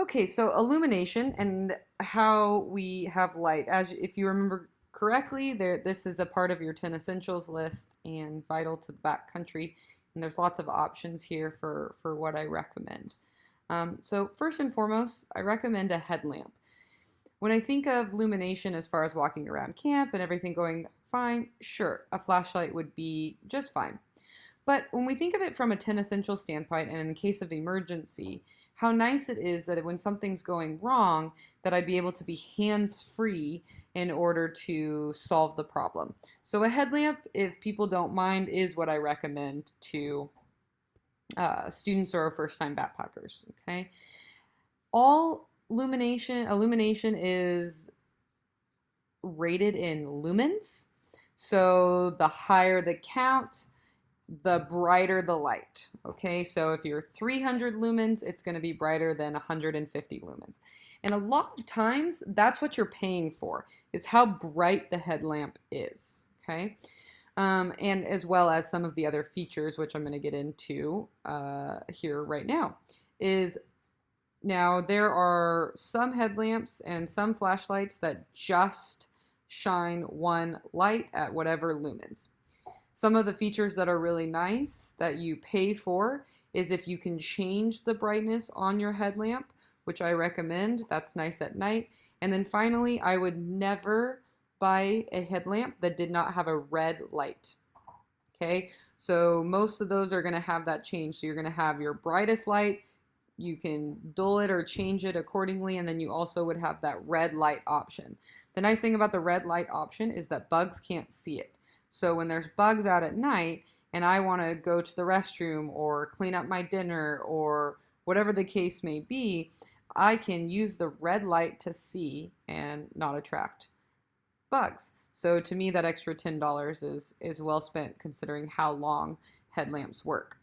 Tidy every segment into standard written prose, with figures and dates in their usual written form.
Okay, so illumination and how we have light. As if you remember correctly, this is a part of your 10 essentials list and vital to the backcountry. And there's lots of options here for what I recommend. So first and foremost, I recommend a headlamp. When I think of illumination as far as walking around camp and everything going fine, sure, a flashlight would be just fine. But when we think of it from a 10 essential standpoint and in case of emergency, how nice it is that when something's going wrong, that I'd be able to be hands-free in order to solve the problem. So a headlamp, if people don't mind, is what I recommend to students or first-time backpackers. Okay, all illumination is rated in lumens. So the higher the count, the brighter the light. Okay, so if you're 300 lumens, it's going to be brighter than 150 lumens. And a lot of times, that's what you're paying for, is how bright the headlamp is. Okay, and as well as some of the other features, which I'm going to get into here right now, is now there are some headlamps and some flashlights that just shine one light at whatever lumens. Some of the features that are really nice that you pay for is if you can change the brightness on your headlamp, which I recommend. That's nice at night. And then finally, I would never buy a headlamp that did not have a red light. Okay, so most of those are going to have that change. So you're going to have your brightest light. You can dull it or change it accordingly, and then you also would have that red light option. The nice thing about the red light option is that bugs can't see it. So when there's bugs out at night and I want to go to the restroom or clean up my dinner or whatever the case may be, I can use the red light to see and not attract bugs. So to me, that extra $10 is well spent considering how long headlamps work.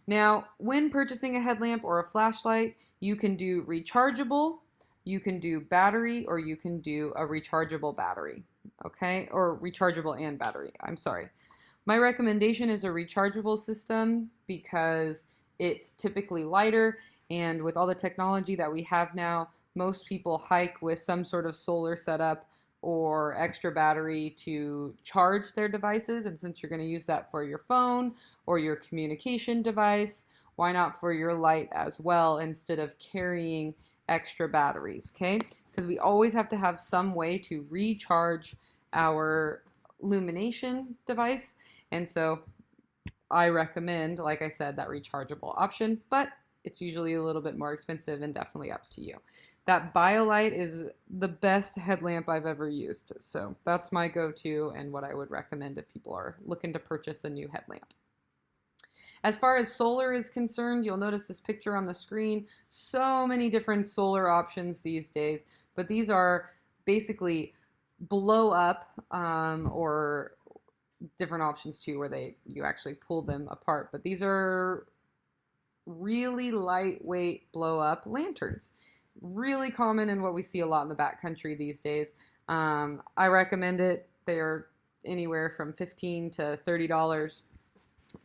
Now, when purchasing a headlamp or a flashlight, you can do rechargeable, you can do battery, or you can do a rechargeable battery. Okay, or rechargeable and battery. I'm sorry. My recommendation is a rechargeable system because it's typically lighter, and with all the technology that we have now, most people hike with some sort of solar setup or extra battery to charge their devices. And since you're going to use that for your phone or your communication device, why not for your light as well instead of carrying extra batteries, okay? Because we always have to have some way to recharge our illumination device. And so I recommend, like I said, that rechargeable option, but it's usually a little bit more expensive and definitely up to you. That BioLite is the best headlamp I've ever used. So that's my go-to and what I would recommend if people are looking to purchase a new headlamp. As far as solar is concerned, you'll notice this picture on the screen. So many different solar options these days, but these are basically blow up or different options too where you actually pull them apart. But these are really lightweight blow up lanterns. Really common and what we see a lot in the backcountry these days. I recommend it. They're anywhere from $15 to $30,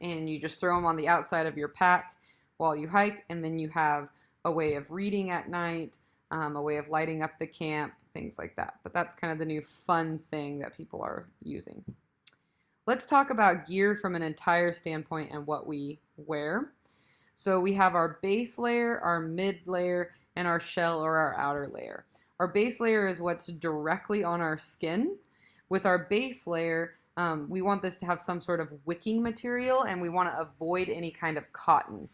and you just throw them on the outside of your pack while you hike, and then you have a way of reading at night, a way of lighting up the camp, things like that. But that's kind of the new fun thing that people are using. Let's talk about gear from an entire standpoint and what we wear. So we have our base layer, our mid layer, and our shell or our outer layer. Our base layer is what's directly on our skin. With our base layer, we want this to have some sort of wicking material, and we want to avoid any kind of cotton.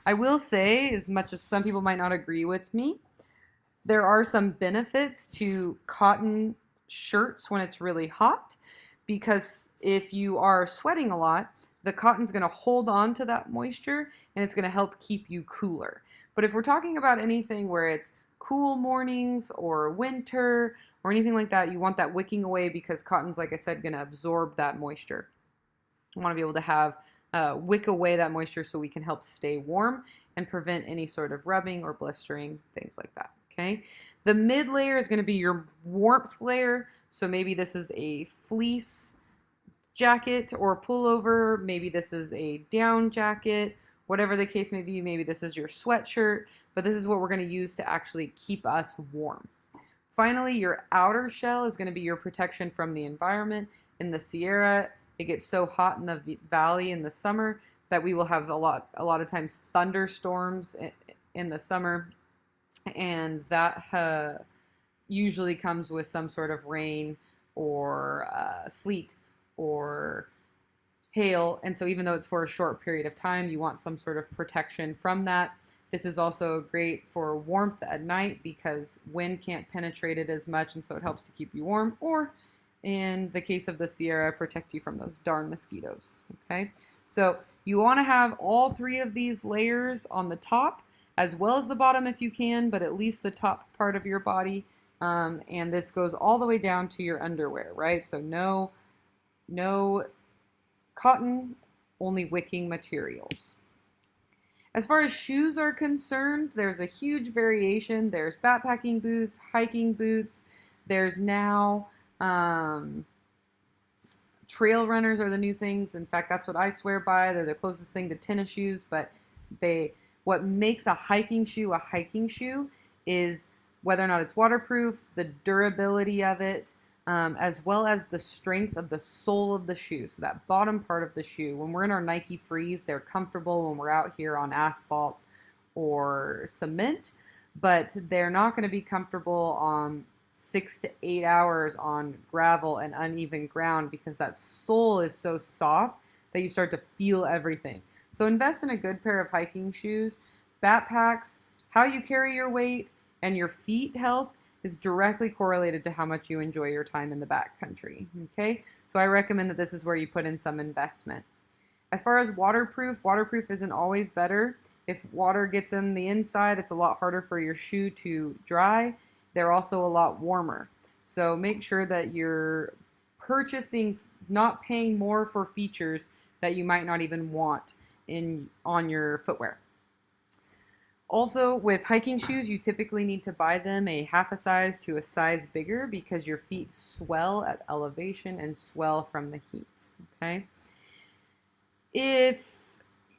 I will say, as much as some people might not agree with me, there are some benefits to cotton shirts when it's really hot, because if you are sweating a lot, the cotton's going to hold on to that moisture and it's going to help keep you cooler. But if we're talking about anything where it's cool mornings or winter or anything like that, you want that wicking away because cotton's, like I said, going to absorb that moisture. You want to be able to have wick away that moisture so we can help stay warm and prevent any sort of rubbing or blistering, things like that. Okay. The mid layer is going to be your warmth layer. So maybe this is a fleece jacket or pullover. Maybe this is a down jacket whatever the case may be. Maybe this is your sweatshirt, but this is what we're going to use to actually keep us warm. Finally, your outer shell is going to be your protection from the environment. In the Sierra, it gets so hot in the valley in the summer that we will have a lot of times thunderstorms in the summer, and that usually comes with some sort of rain or sleet or hail. And so even though it's for a short period of time, you want some sort of protection from that. This is also great for warmth at night because wind can't penetrate it as much, and so it helps to keep you warm, or in the case of the Sierra, protect you from those darn mosquitoes. Okay, so you want to have all three of these layers on the top as well as the bottom if you can, but at least the top part of your body. And this goes all the way down to your underwear, right? So no cotton, only wicking materials. As far as shoes are concerned, there's a huge variation. There's backpacking boots, hiking boots. There's now trail runners are the new things. In fact, that's what I swear by. They're the closest thing to tennis shoes, but what makes a hiking shoe is whether or not it's waterproof, the durability of it, as well as the strength of the sole of the shoe. So that bottom part of the shoe. When we're in our Nike Frees, they're comfortable when we're out here on asphalt or cement, but they're not going to be comfortable on 6 to 8 hours on gravel and uneven ground because that sole is so soft that you start to feel everything. So invest in a good pair of hiking shoes. Backpacks, how you carry your weight, and your feet health is directly correlated to how much you enjoy your time in the backcountry. Okay, so I recommend that this is where you put in some investment. As far as waterproof isn't always better. If water gets in the inside, it's a lot harder for your shoe to dry. They're also a lot warmer. So make sure that you're purchasing, not paying more for features that you might not even want on your footwear. Also, with hiking shoes, you typically need to buy them a half a size to a size bigger because your feet swell at elevation and swell from the heat. Okay? If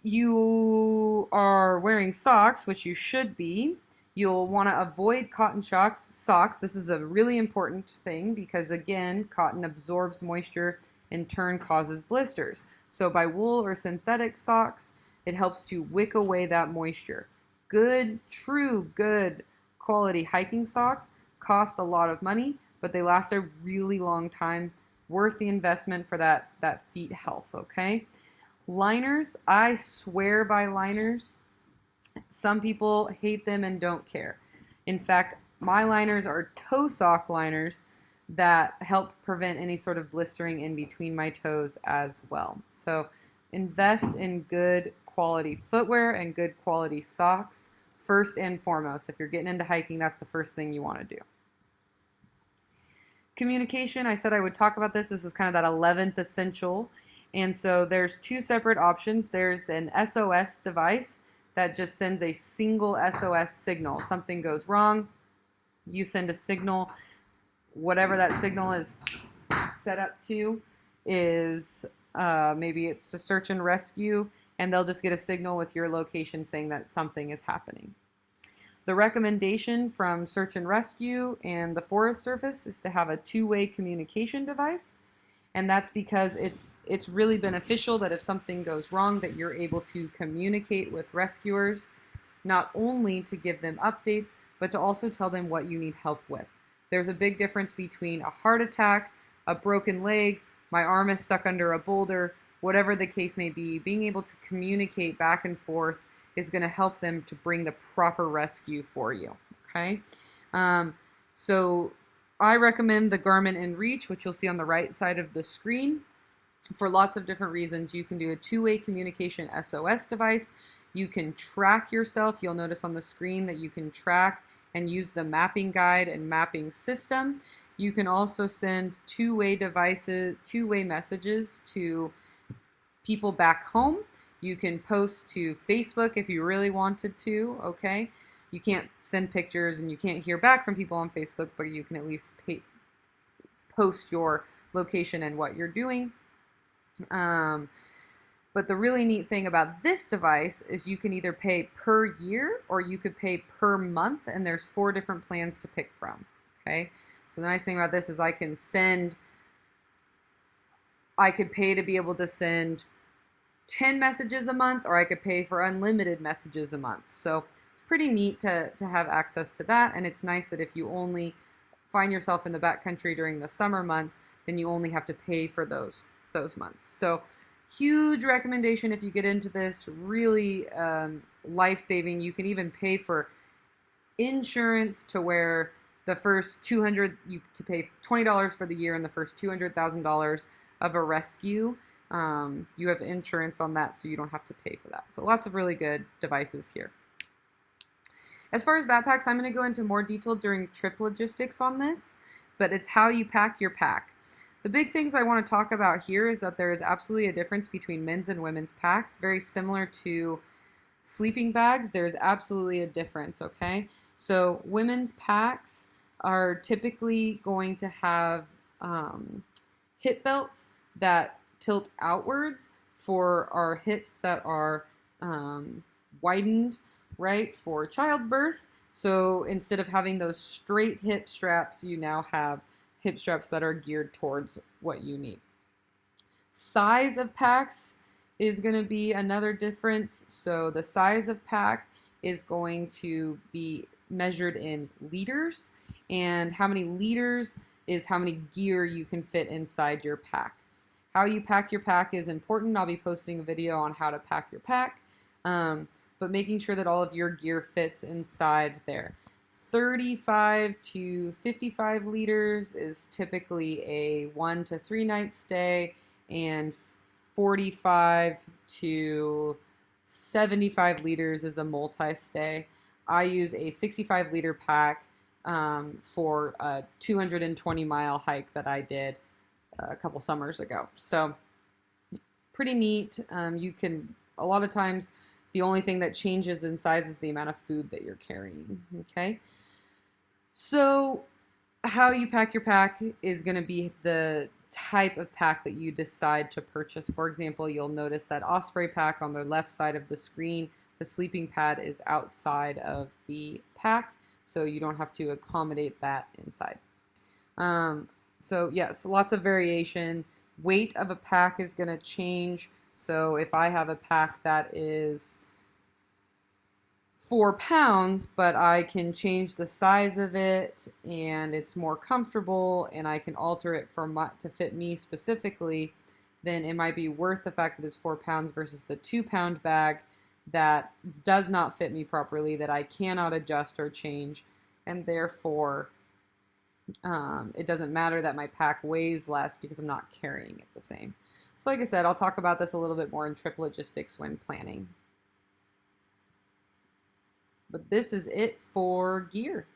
you are wearing socks, which you should be, you'll want to avoid cotton socks. This is a really important thing because, again, cotton absorbs moisture, in turn causes blisters. So by wool or synthetic socks, it helps to wick away that moisture. Good quality hiking socks cost a lot of money, but they last a really long time, worth the investment for that feet health, okay? Liners, I swear by liners. Some people hate them and don't care. In fact, my liners are toe sock liners that help prevent any sort of blistering in between my toes as well. So invest in good quality footwear and good quality socks first and foremost. If you're getting into hiking, that's the first thing you want to do. Communication, I said I would talk about this. This is kind of that 11th essential. And so there's two separate options. There's an SOS device that just sends a single SOS signal. Something goes wrong, you send a signal. Whatever that signal is set up to is maybe it's to search and rescue, and they'll just get a signal with your location saying that something is happening. The recommendation from Search and Rescue and the Forest Service is to have a two-way communication device, and that's because it's really beneficial that if something goes wrong that you're able to communicate with rescuers, not only to give them updates, but to also tell them what you need help with. There's a big difference between a heart attack, a broken leg, my arm is stuck under a boulder, whatever the case may be. Being able to communicate back and forth is going to help them to bring the proper rescue for you, okay? So I recommend the Garmin InReach, which you'll see on the right side of the screen. For lots of different reasons, you can do a two-way communication SOS device. You can track yourself. You'll notice on the screen that you can track and use the mapping guide and mapping system. You can also send two-way messages to people back home. You can post to Facebook if you really wanted to, okay? You can't send pictures and you can't hear back from people on Facebook, but you can at least post your location and what you're doing. But the really neat thing about this device is you can either pay per year or you could pay per month, and there's 4 different plans to pick from. Okay, so the nice thing about this is I could pay to be able to send 10 messages a month, or I could pay for unlimited messages a month. So it's pretty neat to have access to that, and it's nice that if you only find yourself in the backcountry during the summer months, then you only have to pay for those months. So huge recommendation if you get into this, really life-saving. You can even pay for insurance to where the first 200, you can pay $20 for the year, and the first $200,000 of a rescue, you have insurance on that, so you don't have to pay for that. So lots of really good devices here. As far as backpacks, I'm going to go into more detail during trip logistics on this, but it's how you pack your pack. The big things I want to talk about here is that there is absolutely a difference between men's and women's packs, very similar to sleeping bags. There's absolutely a difference, okay? So women's packs are typically going to have hip belts that tilt outwards for our hips that are widened, right, for childbirth. So instead of having those straight hip straps, you now have hip straps that are geared towards what you need. Size of packs is going to be another difference. So the size of pack is going to be measured in liters, and how many liters is how many gear you can fit inside your pack. How you pack your pack is important. I'll be posting a video on how to pack your pack, but making sure that all of your gear fits inside there. 35 to 55 liters is typically a 1 to 3 night stay, and 45 to 75 liters is a multi-stay. I use a 65 liter pack for a 220-mile hike that I did a couple summers ago. So pretty neat. You can, a lot of times, the only thing that changes in size is the amount of food that you're carrying, okay? So how you pack your pack is going to be the type of pack that you decide to purchase. For example, you'll notice that Osprey pack on the left side of the screen, the sleeping pad is outside of the pack, so you don't have to accommodate that inside. So yes, lots of variation. Weight of a pack is going to change. So if I have a pack that is 4 pounds, but I can change the size of it and it's more comfortable and I can alter it to fit me specifically, then it might be worth the fact that it's 4 pounds versus the 2-pound bag that does not fit me properly, that I cannot adjust or change, and therefore it doesn't matter that my pack weighs less because I'm not carrying it the same. So like I said, I'll talk about this a little bit more in trip logistics when planning. But this is it for gear.